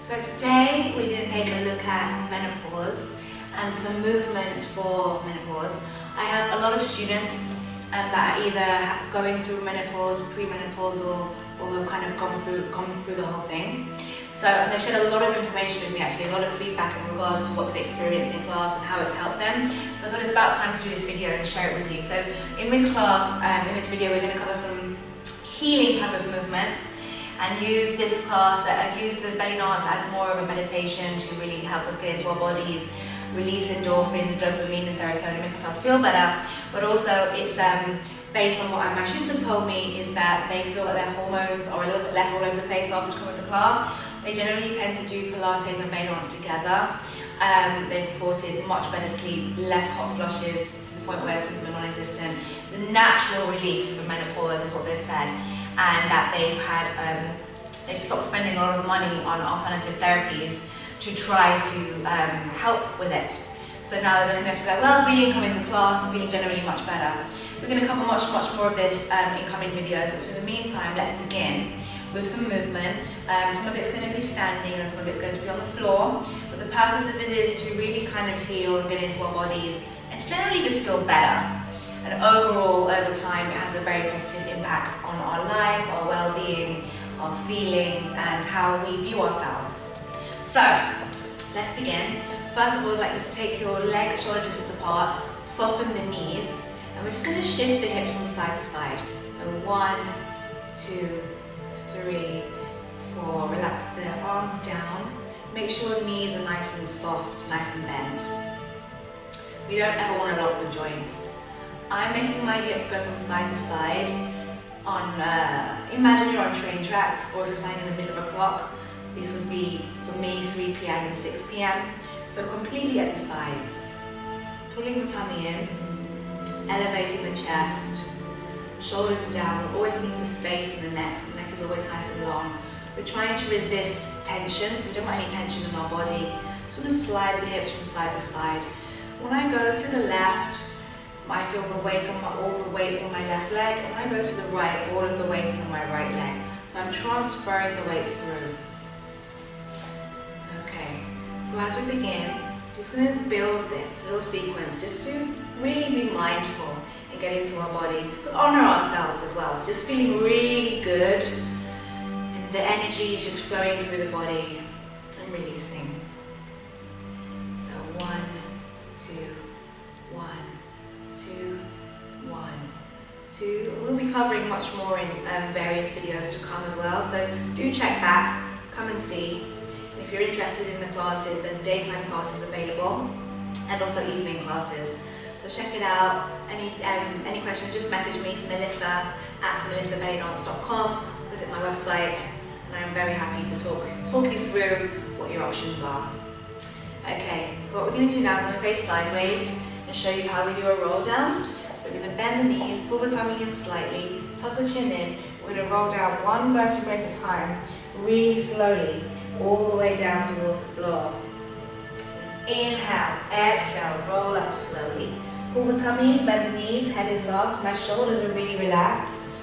So today we're going to take a look at menopause and some movement for menopause. I have a lot of students that are either going through menopause, premenopausal, or have kind of gone through the whole thing. So they've shared a lot of information with me, actually, a lot of feedback in regards to what they've experienced in class and how it's helped them. So I thought it's about time to do this video and share it with you. So in this class, in this video, we're going to cover some healing type of movements and use this class, use the belly dance as more of a meditation to really help us get into our bodies, release endorphins, dopamine and serotonin, make ourselves feel better. But also it's based on what my students have told me, is that they feel that their hormones are a little bit less all over the place after coming to class. They generally tend to do Pilates and belly dance together. They've reported much better sleep, less hot flushes to the point where symptoms are non-existent. It's a natural relief for menopause is what they've said, and that they've stopped spending a lot of money on alternative therapies to try to help with it. So now they're looking after their well-being, coming to class and feeling generally much better. We're going to cover much more of this in coming videos, but for the meantime, let's begin with some movement. Some of it's going to be standing and some of it's going to be on the floor, but the purpose of it is to really kind of heal and get into our bodies and to generally just feel better. And overall, over time, it has a very positive impact on our life, our well-being, our feelings, and how we view ourselves. So, let's begin. First of all, I'd like you to take your legs shoulder distance apart, soften the knees, and we're just going to shift the hips from side to side. So 1, 2, 3, 4. Relax the arms down. Make sure the knees are nice and soft, nice and bent. We don't ever want to lock the joints. I'm making my hips go from side to side on, imagine you're on train tracks, or if you're standing in the middle of a clock. This would be, for me, 3 p.m. and 6 p.m. So completely at the sides. Pulling the tummy in, elevating the chest, shoulders are down. We're always looking for space in the neck. The neck is always nice and long. We're trying to resist tension, so we don't want any tension in our body. Just want to slide the hips from side to side. When I go to the left, I feel the weight on all the weight is on my left leg, and when I go to the right, all of the weight is on my right leg. So I'm transferring the weight through. Okay, so as we begin, I'm just going to build this little sequence just to really be mindful and get into our body, but honor ourselves as well. So just feeling really good, and the energy is just flowing through the body and releasing. So 1, 2, 1, 2, 1, 2. We'll be covering much more in various videos to come as well, so do check back, come and see. And if you're interested in the classes, there's daytime classes available and also evening classes. So check it out. Any questions, just message me, it's melissa@melissabellydance.com. Visit my website, and I'm very happy to talk you through what your options are. Okay, what we're going to do now is I'm going to face sideways and show you how we do a roll down. So we're going to bend the knees, pull the tummy in slightly, tuck the chin in. We're going to roll down one vertebrae at a time, really slowly, all the way down towards the floor. Inhale, exhale, roll up slowly. Pull the tummy in, bend the knees, head is last. My shoulders are really relaxed.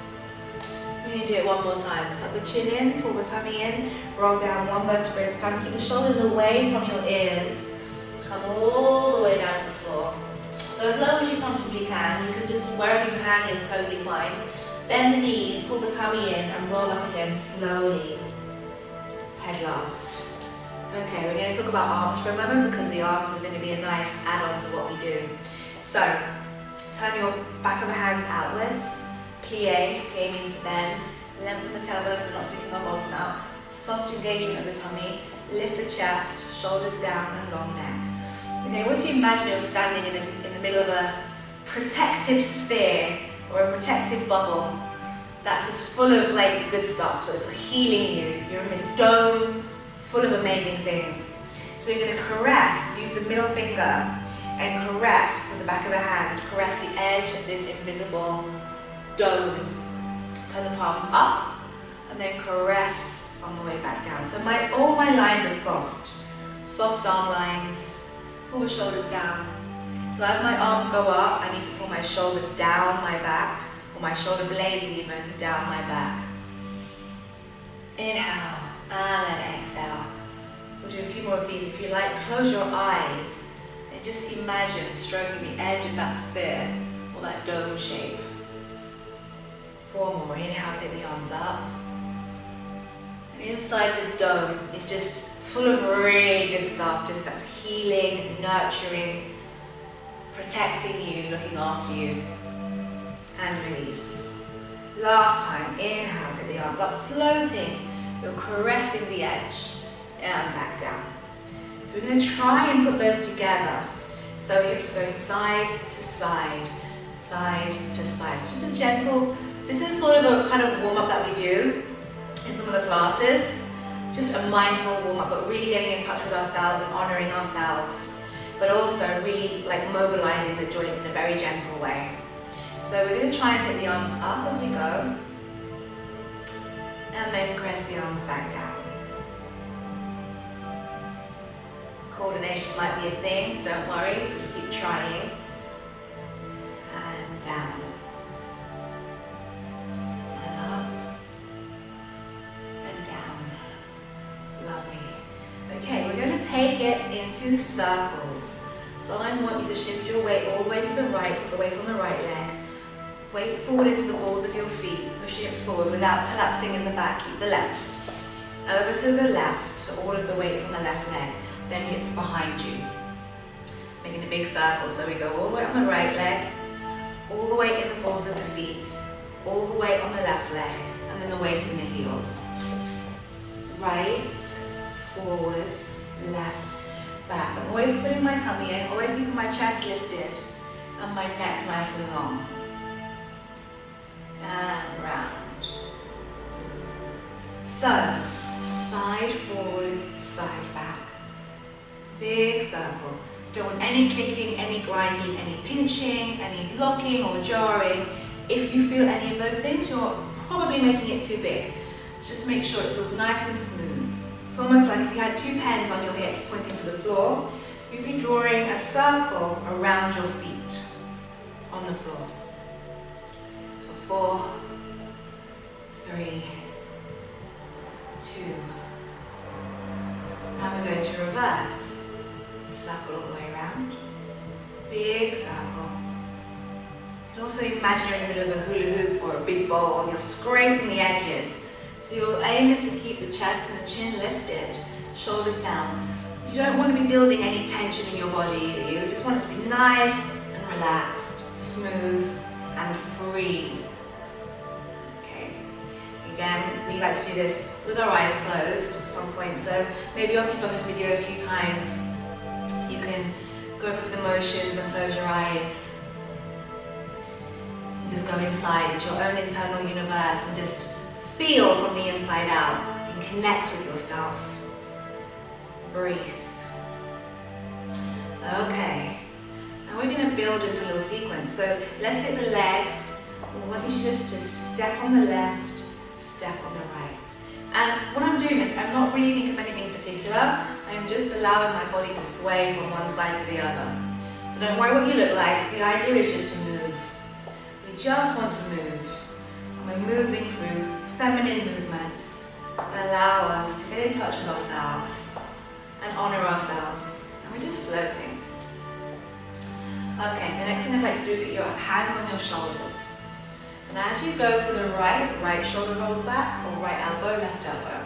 We're going to do it one more time. Tuck the chin in, pull the tummy in, roll down one vertebrae at a time. Keep the shoulders away from your ears. Come all the way down to the floor. Go as low as you comfortably can. You can just, wherever your hand is, totally fine. Bend the knees, pull the tummy in, and roll up again slowly. Head last. Okay, we're going to talk about arms for a moment because the arms are going to be a nice add-on to what we do. So, turn your back of the hands outwards. Plie. Plie means to bend. Lengthen the tailbone so we're not sticking our bottom out. Soft engagement of the tummy. Lift the chest, shoulders down, and long neck. Okay, what do you imagine you're standing in the middle of a protective sphere or a protective bubble that's just full of like good stuff, so it's healing you. You're in this dome full of amazing things. So you're going to caress, use the middle finger and caress with the back of the hand, caress the edge of this invisible dome. Turn the palms up and then caress on the way back down. So all my lines are soft arm lines. Pull the shoulders down. So as my arms go up, I need to pull my shoulders down my back, or my shoulder blades even down my back. Inhale, and then exhale. We'll do a few more of these. If you like, close your eyes and just imagine stroking the edge of that sphere or that dome shape. 4 more. Inhale, take the arms up. And inside this dome is just full of really good stuff, just that's healing, nurturing, protecting you, looking after you. And release. Last time, inhale, take the arms up, floating. You're caressing the edge and back down. So we're going to try and put those together. So hips going side to side, side to side. It's just a gentle, this is sort of a kind of warm-up that we do in some of the classes. Just a mindful warm-up, but really getting in touch with ourselves and honoring ourselves, but also really like mobilizing the joints in a very gentle way. So we're going to try and take the arms up as we go, and then press the arms back down. Coordination might be a thing, don't worry, just keep trying. And down. And up. And down. Lovely. Okay, we're going to take it into circles. So I want you to shift your weight all the way to the right, put the weight on the right leg. Weight forward into the balls of your feet, push your hips forward without collapsing in the back, keep the left. Over to the left, so all of the weight's on the left leg, then hips behind you. Making a big circle, so we go all the way on the right leg, all the weight in the balls of the feet, all the weight on the left leg, and then the weight in the heels. Right, forwards, left, back. I'm always putting my tummy in, always keeping my chest lifted, and my neck nice and long. And round. So, side forward, side back. Big circle. Don't want any clicking, any grinding, any pinching, any locking or jarring. If you feel any of those things, you're probably making it too big. So just make sure it feels nice and smooth. It's almost like if you had 2 pens on your hips pointing to the floor, you'd be drawing a circle around your feet on the floor. 4, 3, 2, and we're going to reverse. Circle all the way around, big circle. You can also imagine you're in the middle of a hula hoop or a big bowl and you're scraping the edges. So your aim is to keep the chest and the chin lifted, shoulders down. You don't want to be building any tension in your body. You just want it to be nice and relaxed, smooth and free. Again, we like to do this with our eyes closed at some point, so maybe after you've done this video a few times, you can go through the motions and close your eyes. And just go inside into your own internal universe and just feel from the inside out and connect with yourself. Breathe. Okay, and we're going to build into a little sequence. So let's take the legs. I want you just to step on the left, step on the right. And what I'm doing is I'm not really thinking of anything particular. I'm just allowing my body to sway from one side to the other. So don't worry what you look like. The idea is just to move. We just want to move. And we're moving through feminine movements that allow us to get in touch with ourselves and honor ourselves. And we're just floating. Okay, the next thing I'd like to do is get your hands on your shoulders. And as you go to the right shoulder rolls back, or right elbow, left elbow.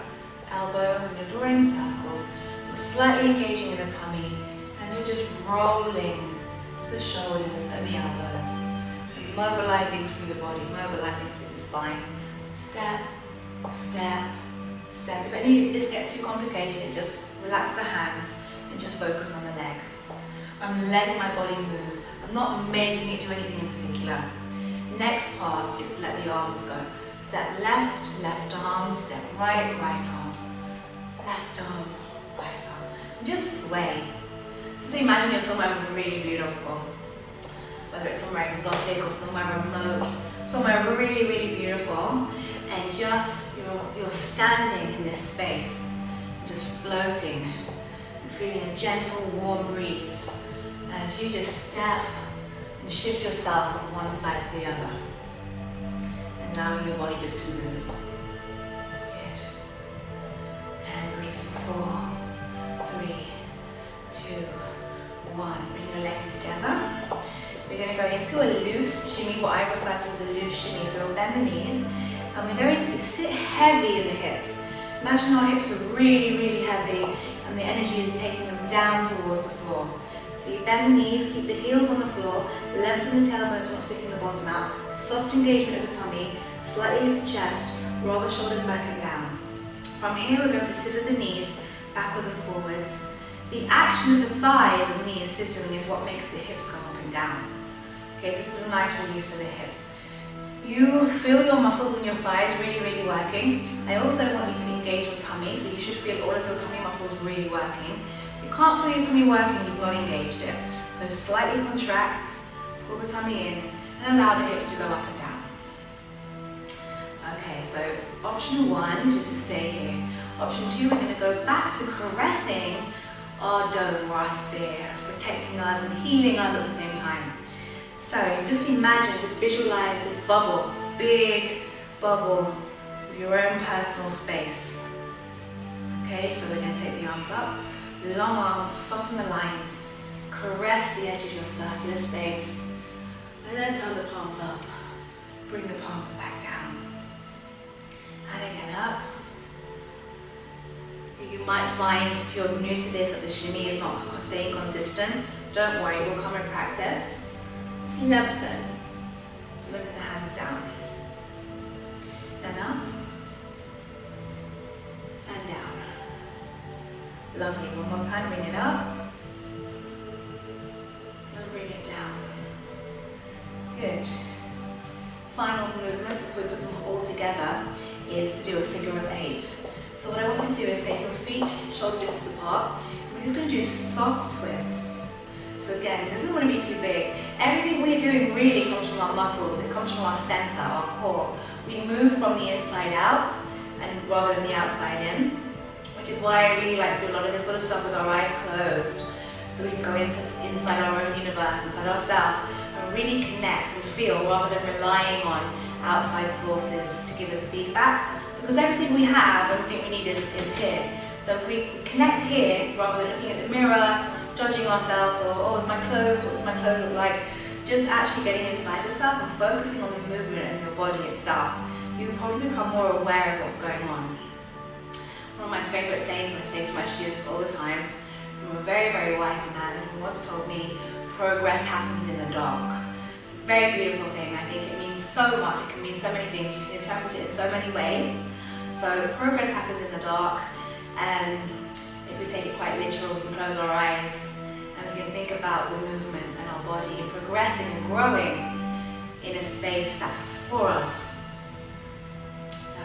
Elbow, and you're drawing circles. You're slightly engaging in the tummy, and you're just rolling the shoulders and the elbows. Mobilizing through the body, mobilizing through the spine. Step, step, step. If any of this gets too complicated, just relax the hands and just focus on the legs. I'm letting my body move. I'm not making it do anything in particular. Next part is to let the arms go. Step left, left arm, step right, right arm. Left arm, right arm. And just sway. Just imagine you're somewhere really beautiful. Whether it's somewhere exotic or somewhere remote, somewhere really, really beautiful. And just, you're standing in this space, just floating, and feeling a gentle, warm breeze. As you just step and shift yourself from one side to the other, allowing your body just to move. Good. And breathe for 4, 2, 1. Bring your legs together. We're going to go into a loose shimmy, what I refer to as a loose shimmy. So we'll bend the knees, and we're going to sit heavy in the hips. Imagine our hips are really, really heavy, and the energy is taking them down towards the floor. So you bend the knees, keep the heels on the floor, lengthen the tailbones, not sticking the bottom out, soft engagement of the tummy, slightly lift the chest, roll the shoulders back and down. From here we're going to scissor the knees backwards and forwards. The action of the thighs and knees scissoring is what makes the hips go up and down. Okay, so this is a nice release for the hips. You feel your muscles in your thighs really, really working. I also want you to engage your tummy, so you should feel all of your tummy muscles really working. You can't feel your tummy working if you've not engaged it. So slightly contract, pull the tummy in, and allow the hips to go up and down. Okay, so option 1 is just to stay here. Option 2, we're going to go back to caressing our dome or our sphere. That's protecting us and healing us at the same time. So just imagine, just visualize this bubble, this big bubble, your own personal space. Okay, so we're going to take the arms up, long arms, soften the lines, caress the edge of your circular space, and then turn the palms up, bring the palms back down. And again up. You might find, if you're new to this, that the shimmy is not staying consistent. Don't worry, it will come in practice. Just lengthen the hands down. Then up. And down. Lovely, one more time, bring it up. And bring it down. Good. Final movement before we put them all together is to do a figure of 8. So what I want you to do is take your feet shoulder distance apart. We're just going to do soft twists. So again, this isn't going to be too big. Everything we're doing really comes from our muscles. It comes from our center, our core. We move from the inside out and rather than the outside in, which is why I really like to do a lot of this sort of stuff with our eyes closed. So we can go inside our own universe, inside ourselves, and really connect and feel rather than relying on outside sources to give us feedback. Because everything we have, everything we need is here. So if we connect here, rather than looking at the mirror, judging ourselves, or oh, is my clothes, what does my clothes look like, just actually getting inside yourself and focusing on the movement of your body itself, you probably become more aware of what's going on. One of my favorite sayings I say to my students all the time, from a very, very wise man who once told me, progress happens in the dark. It's a very beautiful thing. I think it means so much. It can mean so many things. You can interpret it in so many ways. So progress happens in the dark. If we take it quite literal, we can close our eyes and we can think about the movements in our body and progressing and growing in a space that's for us.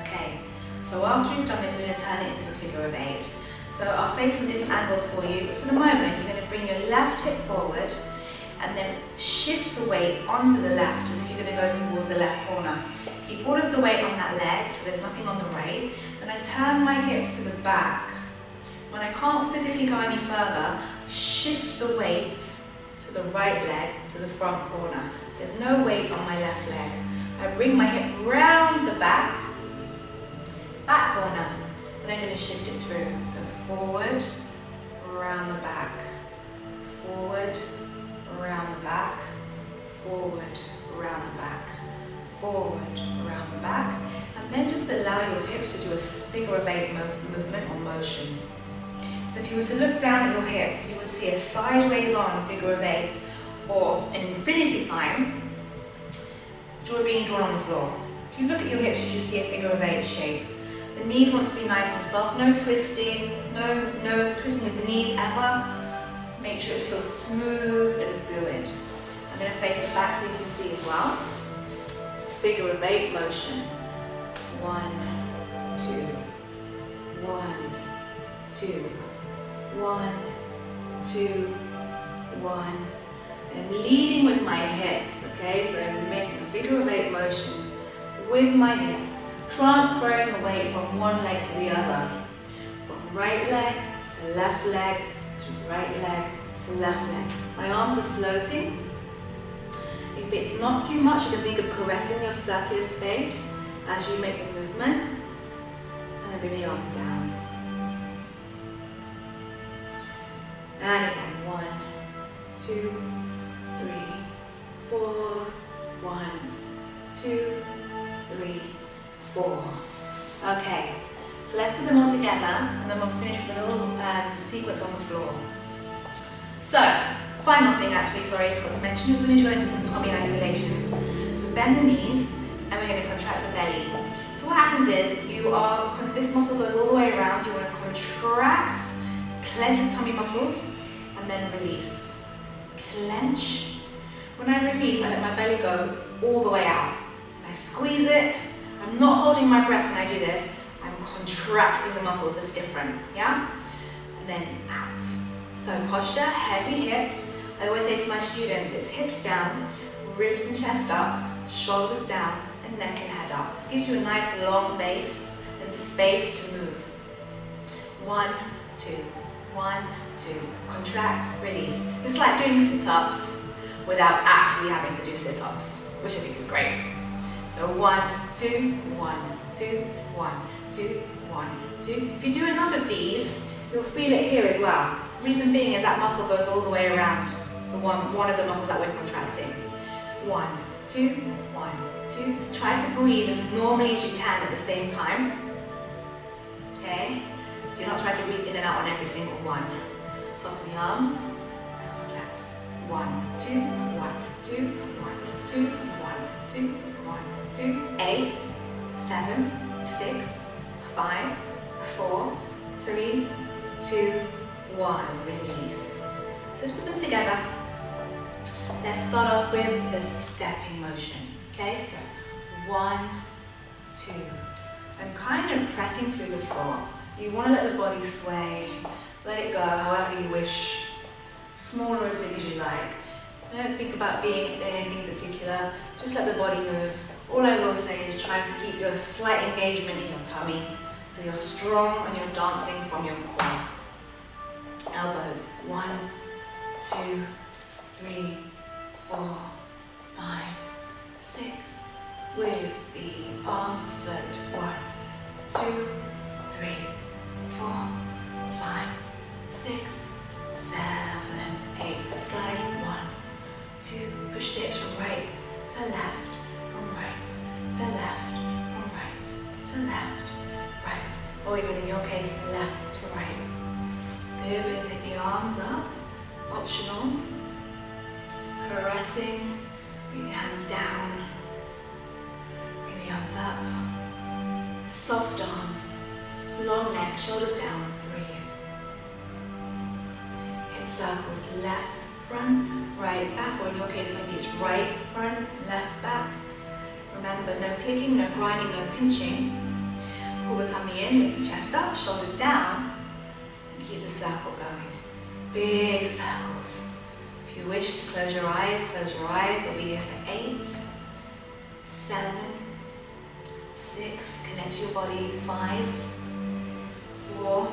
Okay, so after we've done this, we're going to turn it into a figure of 8. So I'll face some different angles for you, but for the moment, you're going to bring your left hip forward and then shift the weight onto the left as if you're going to go towards the left corner. Keep all of the weight on that leg, so there's nothing on the right. Then I turn my hip to the back. When I can't physically go any further, shift the weight to the right leg, to the front corner. There's no weight on my left leg. I bring my hip round the back corner. Then I'm going to shift it through. So forward, around the back, forward, around the back, forward, around the back, forward, around the back, and then just allow your hips to do a figure of 8 movement or motion. So if you were to look down at your hips, you would see a sideways on figure of 8 or an infinity sign being drawn on the floor. If you look at your hips, you should see a figure of 8 shape. The knees want to be nice and soft, no twisting, no twisting of the knees ever. Make sure it feels smooth and fluid. I'm going to face the back so you can see as well. Figure of 8 motion. 1, 2, 1, 2, 1, 2, 1. And I'm leading with my hips, okay? So I'm making a figure of 8 motion with my hips, transferring the weight from one leg to the other. From right leg to left leg, to right leg, to left leg. My arms are floating. If it's not too much, you can think of caressing your circular space as you make the movement. And then bring the arms down. And again, 1, 2, 3, 4, 1, 2, 3, 4. Okay, so let's put them all together and then we'll finish with a little sequence on the floor. So, final thing actually, sorry, I forgot to mention, we're going to go into some tummy isolations. So we bend the knees and we're going to contract the belly. So what happens is, this muscle goes all the way around, you want to contract, clench the tummy muscles, and then release. Clench. When I release, I let my belly go all the way out. I squeeze it. I'm not holding my breath when I do this. I'm contracting the muscles. It's different, yeah? And then out. So posture, heavy hips. I always say to my students, it's hips down, ribs and chest up, shoulders down, and neck and head up. This gives you a nice long base and space to move. 1, 2, 1, 2. Contract, release. It's like doing sit-ups without actually having to do sit-ups, which I think is great. So 1, 2, 1, 2, 1, 2, 1, 2. If you do enough of these, you'll feel it here as well. Reason being is that muscle goes all the way around, one of the muscles that we're contracting. 1, 2, 1, 2. Try to breathe as normally as you can at the same time. Okay? So you're not trying to breathe in and out on every single one. Soften the arms. Contract. 1, 2, 1, 2, 1, 2, 1, 2, 1, 2. 8, 7, 6, 5, 4, 3, 2, 1. Release. So let's put them together. Let's start off with the stepping motion. Okay, so 1, 2. I'm kind of pressing through the floor. You want to let the body sway. Let it go however you wish. Small or as big as you like. Don't think about being anything particular. Just let the body move. All I will say is try to keep your slight engagement in your tummy so you're strong and you're dancing from your core. Elbows. 1, 2, 3, 4, 5, 6. With the arms flipped. 1, 2, 3, 4, 5, 6, 7, 8. Slide. 1, 2. Push the hips from right to left, from right to left, from right to left, right. Or even in your case, left to right. Good. We're going to take the arms up. Optional. Caressing. Bring the hands down. Bring the arms up. Soft arms. Long neck. Shoulders down. Breathe. Hip circles. Left front, right back. Or in your case, maybe it's right front, left back. Remember, no clicking, no grinding, no pinching. Pull the tummy in. Lift the chest up. Shoulders down. And keep the circle going. Big circles. If you wish to close your eyes, close your eyes. We'll be here for 8, 7, 6. Connect to your body. 5, 4,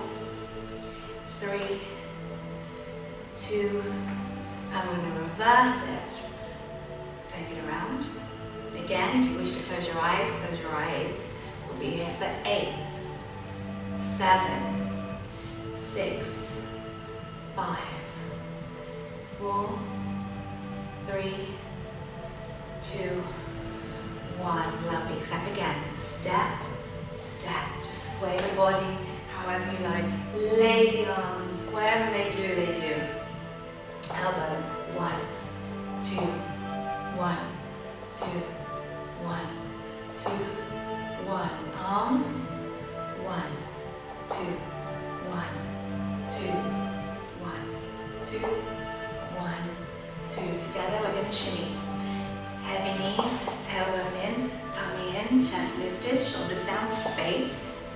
3, 2. And we're going to reverse it. Take it around. Again, if you wish to close your eyes, close your eyes. We'll be here for 8, 7, 6, 5, 4, 3, 2, 1. Lovely. Step again. Step, step. Just sway the body however you like. Lazy arms. Wherever they do, they do. Elbows. 1, 2, 1, 2, 1, 2, 1. Arms. 1, 2, 1, 2, 1, 2, 1, 2. Together we're going to shimmy. Heavy knees, tailbone in, tummy in, chest lifted, shoulders down, space.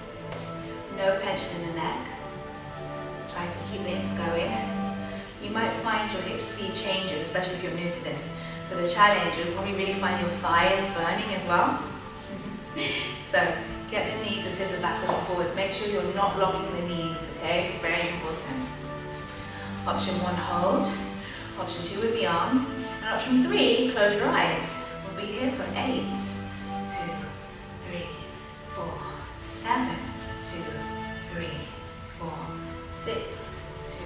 No tension in the neck. Try to keep the hips going. You might find your hip speed changes, especially if you're new to this. So the challenge, you'll probably really find your thighs burning as well. So get the knees and scissors backwards and forwards. Make sure you're not locking the knees, okay? Very important. Option 1, hold. Option 2 with the arms. And option 3, close your eyes. We'll be here for 8, 2, 3, 4, 7, 2, 3, 4, 6, 2,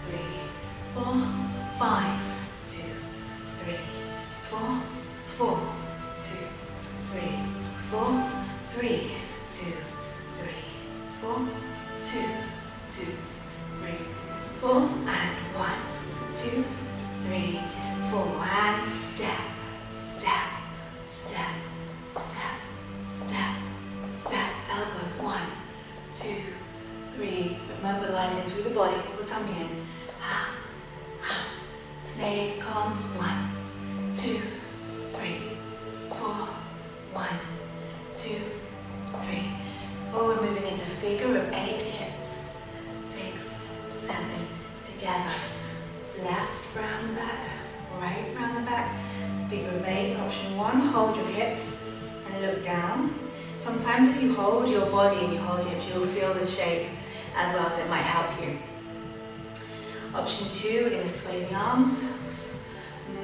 3, 4, 5, 2, 3, 4, 4, 2, 3, 4, 3, 2, 3, 4, 2, 2, 3, 4, and 1, 2, 3, 4, and step, step, step, step, step, step, elbows, 1, 2, 3, mobilizing through the body, pull the tummy in, ha, ha, snake comes, 1, 2, 3, 4, 1, 2, 3, 4, we're moving into figure of 8 hips, 6, 7, together, left round the back, right round the back, figure of 8, option 1, hold your hips and look down. Sometimes if you hold your body and you hold your hips, you'll feel the shape as well, so it might help you. Option 2, we're going to sway the arms,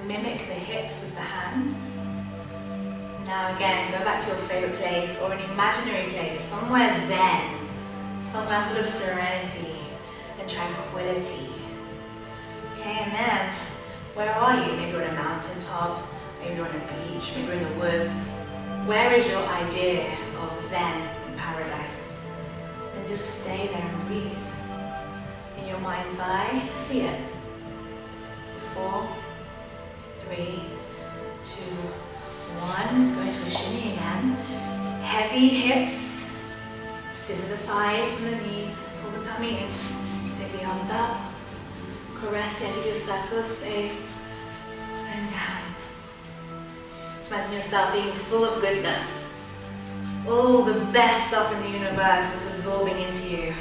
mimic the hips with the hands. Now again, go back to your favorite place or an imaginary place, somewhere zen, somewhere full of serenity and tranquility. Okay, and then, where are you? Maybe you're on a mountaintop, maybe you're on a beach, maybe you're in the woods. Where is your idea of zen and paradise? And just stay there and breathe. In your mind's eye, see it. 4, 3, 2, 1. Let's go into a shimmy again. Heavy hips, scissor the thighs and the knees, pull the tummy in, take the arms up, caress the edge of your circle of space, and down. Imagine yourself being full of goodness. All the best stuff in the universe just absorbing into you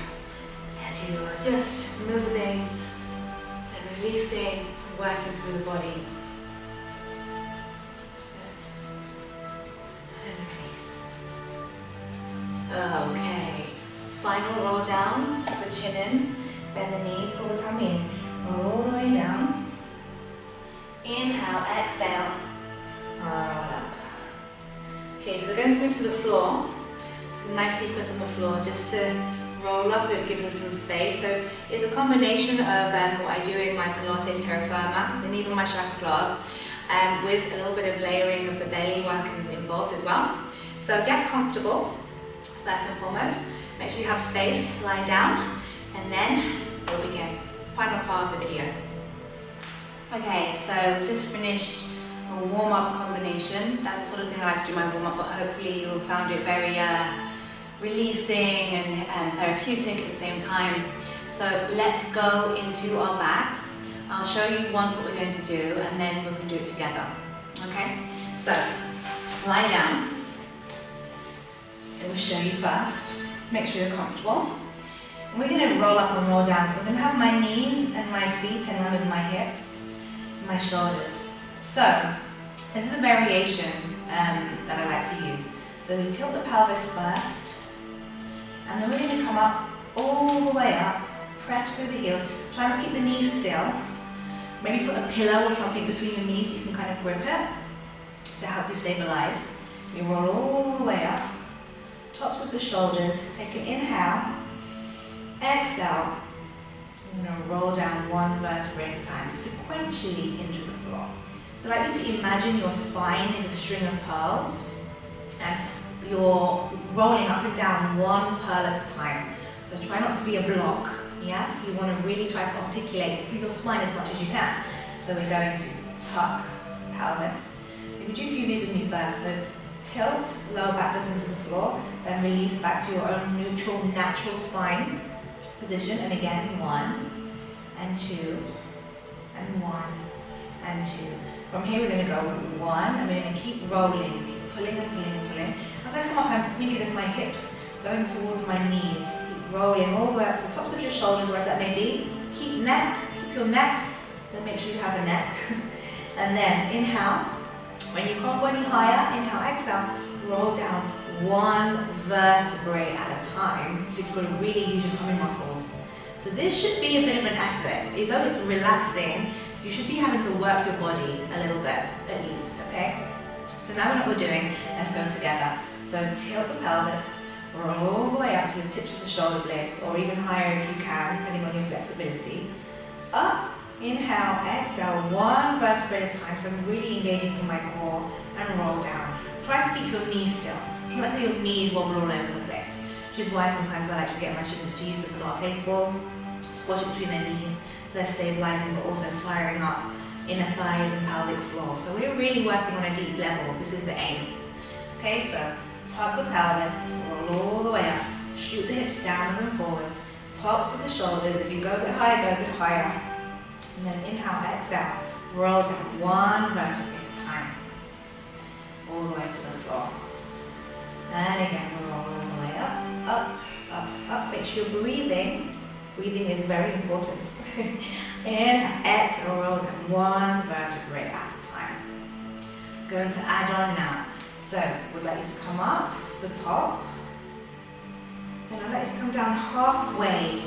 as you are just moving and releasing, working through the body. And release. Okay. Final roll down, tuck the chin in, bend the knees, pull the tummy in. Roll all the way down. Inhale, exhale. Roll up. Okay, so we're going to move to the floor. It's a nice sequence on the floor just to roll up. It gives us some space. So it's a combination of what I do in my Pilates terra firma and even my chakra class, with a little bit of layering of the belly work involved as well. So get comfortable, first and foremost. Make sure you have space, lie down, and then we'll begin. Final part of the video. Okay, so we've just finished a warm-up combination. That's the sort of thing I like to do my warm-up, but hopefully you found it very releasing and therapeutic at the same time. So let's go into our backs. I'll show you once what we're going to do, and then we can do it together. Okay? So lie down. It will show you first. Make sure you're comfortable. And we're going to roll up and roll down. So I'm going to have my knees and my feet in line with my hips, my shoulders. So this is a variation that I like to use. So we tilt the pelvis first, and then we're going to come up all the way up, press through the heels. Try not to keep the knees still. Maybe put a pillow or something between your knees so you can kind of grip it to help you stabilize. You roll all the way up, tops of the shoulders. Take an inhale, exhale. I'm going to roll down one vertebrae at a time, sequentially into the floor. So I'd like you to imagine your spine is a string of pearls, and you're rolling up and down one pearl at a time. So try not to be a block, yes? You want to really try to articulate through your spine as much as you can. So we're going to tuck pelvis. Maybe do a few of these with me first. So tilt, lower back goes into the floor, then release back to your own neutral, natural spine position. And again, 1 and 2 and 1 and 2. From here we're going to go 1, and we're going to keep rolling, keep pulling and pulling and pulling. As I come up, I'm thinking of my hips going towards my knees. Keep rolling all the way up to the tops of your shoulders, wherever that may be. Keep your neck, so make sure you have a neck. And then inhale. When you can't go any higher, inhale, exhale, roll down one vertebrae at a time. So you've got to really use your tummy muscles. So this should be a bit of an effort. Although it's relaxing, you should be having to work your body a little bit, at least, okay? So now what we're doing, let's go together. So tilt the pelvis, roll all the way up to the tips of the shoulder blades, or even higher if you can, depending on your flexibility. Up, Inhale, exhale, one vertebrae at a time. So I'm really engaging from my core and roll down. Try to keep your knees still. Try not to let your knees wobble all over the place, which is why sometimes I like to get my students to use the Pilates ball, squash it between their knees, so they're stabilizing but also firing up inner thighs and pelvic floor. So we're really working on a deep level. This is the aim. Okay, so tug the pelvis, roll all the way up, shoot the hips downwards and forwards, tops of the shoulders. If you go a bit higher, go a bit higher. And then inhale, exhale, roll down one vertebrae at a time, all the way to the floor. And again, roll all the way up, up, up, up. Make sure you're breathing. Breathing is very important. Inhale, exhale, roll down one vertebrae at a time. Going to add on now. So, we'd like you to come up to the top. And I'd like you to come down halfway,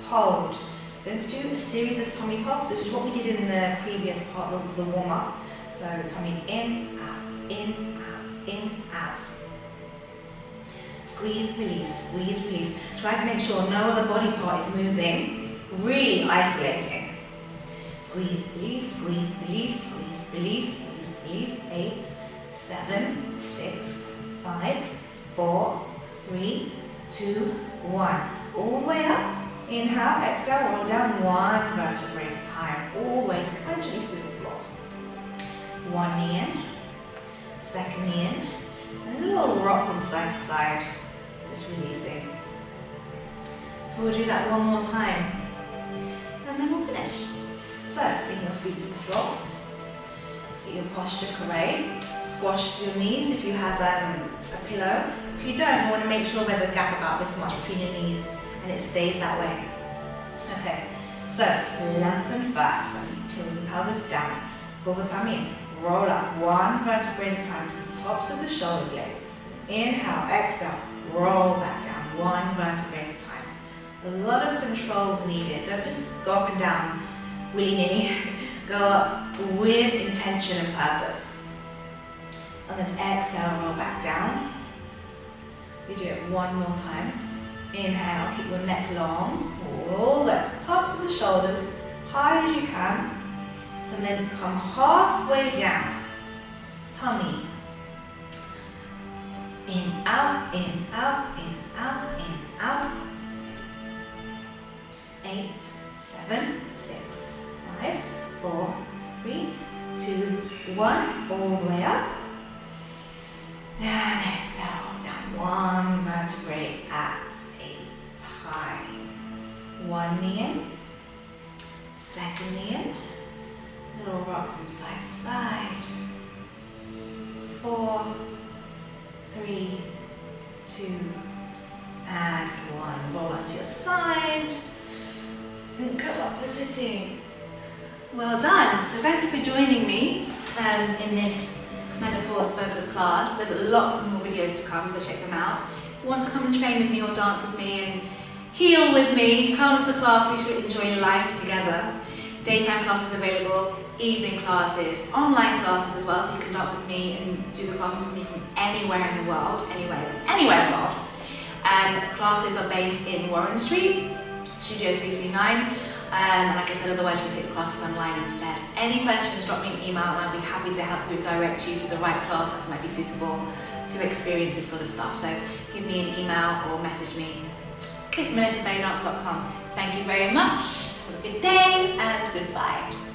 hold. We're going to do a series of tummy pops. This is what we did in the previous part of the warm-up. So, tummy in, out, in, out, in, out. Squeeze, release. Try to make sure no other body part is moving. Really isolating. Squeeze, release, squeeze, release, squeeze, release, squeeze, release. 8, 7, 6, 5, 4, 3, 2, 1. All the way up. Inhale, exhale, roll down one vertebrae at a time. All the way sequentially through the floor. One knee in. Second knee in. And a little rock from side to side. Just releasing. So we'll do that one more time. And then we'll finish. So, bring your feet to the floor. Get your posture correct. Squash your knees if you have a pillow. If you don't, you want to make sure there's a gap about this much between your knees and it stays that way. Okay, so lengthen first. Tilt the pelvis down. Pull the tummy in. Roll up one vertebrae at a time to the tops of the shoulder blades. Inhale, exhale, roll back down one vertebrae at a time. A lot of controls needed. Don't just go up and down willy-nilly. Go up with intention and purpose. And then exhale, roll back down. We do it one more time. Inhale, keep your neck long, all the way up to the tops of the shoulders, high as you can. And then come halfway down. Tummy. In, out, in, out, in, out, in, out. 8, 7, 6, 5, 4, 3, 2, 1. All the way up. And exhale, down one vertebrae at a time. One knee in. Second knee in. Little rock from side to side. 4, 3, 2, and 1. Roll onto your side. And go up to sitting. Well done. So thank you for joining me in this menopause focus class. There's lots of more videos to come, so check them out. If you want to come and train with me or dance with me and heal with me, come to class. We should enjoy life together. Daytime classes available, evening classes, online classes as well, so you can dance with me and do the classes with me from anywhere in the world, anywhere in the world. Classes are based in Warren Street, Studio 339. Like I said, otherwise you can take the classes online instead. Any questions, drop me an email and I'll be happy to help you and direct you to the right class that might be suitable to experience this sort of stuff. So give me an email or message me. KissMelissaBaydance.com. Thank you very much. Have a good day and goodbye.